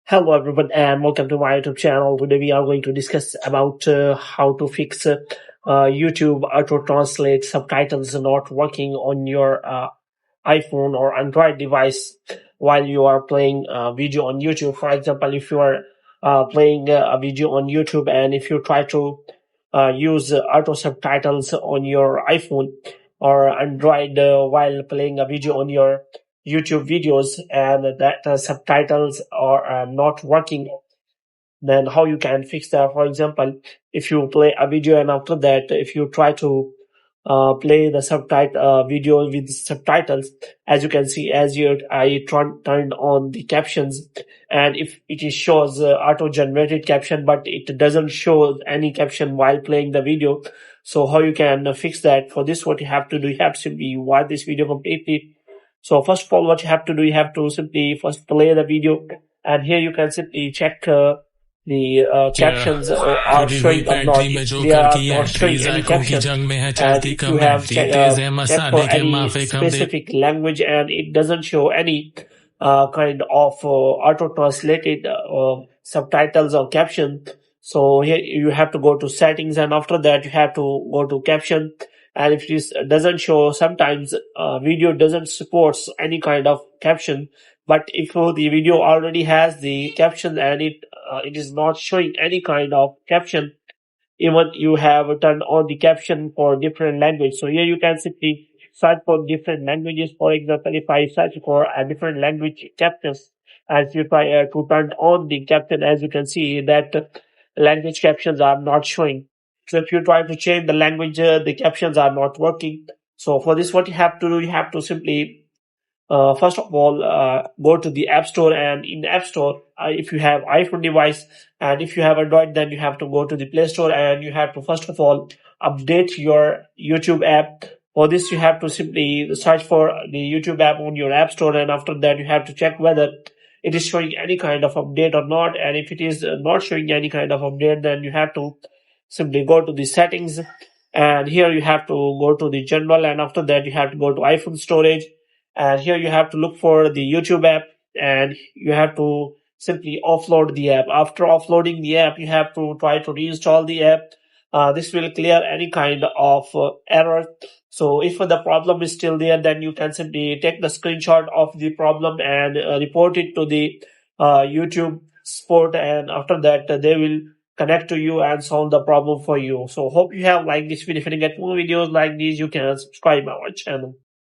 Hello everyone and welcome to my YouTube channel. Today we are going to discuss about how to fix YouTube auto translate subtitles not working on your iPhone or Android device while you are playing a video on YouTube. For example, if you are playing a video on YouTube and if you try to use auto subtitles on your iPhone or Android while playing a video on your YouTube videos and that subtitles are not working, then how you can fix that? For example, if you play a video and after that, if you try to play the subtitle video with subtitles, as you can see, I turned on the captions, and if it is shows auto-generated caption, but it doesn't show any caption while playing the video. So how you can fix that? For this, what you have to do, you have to simply watch this video completely. So first of all, what you have to do, you have to simply first play the video, and here you can simply check the captions are showing or not. If they are not showing any captions, and if you have checked for any specific language and it doesn't show any kind of auto-translated subtitles or caption, so here you have to go to settings, and after that you have to go to caption. And if this doesn't show, sometimes video doesn't support any kind of caption. But if the video already has the caption and it is not showing any kind of caption, even you have turned on the caption for different language. So here you can simply search for different languages. For example, if I search for a different language captions, as if I to turn on the caption, as you can see that language captions are not showing. So if you try to change the language, the captions are not working. So for this, what you have to do, you have to simply first of all, go to the App Store, and in the App Store, if you have iPhone device and if you have Android, then you have to go to the Play Store and you have to first of all update your YouTube app. For this, you have to simply search for the YouTube app on your App Store, and after that, you have to check whether it is showing any kind of update or not. And if it is not showing any kind of update, then you have to simply go to the settings, and here you have to go to the general, and after that, you have to go to iPhone storage. And here you have to look for the YouTube app, and you have to simply offload the app. After offloading the app, you have to try to reinstall the app. This will clear any kind of error. So if the problem is still there, then you can simply take the screenshot of the problem and report it to the YouTube support, and after that they will connect to you and solve the problem for you. So hope you have liked this video. If you get more videos like these, you can subscribe our channel.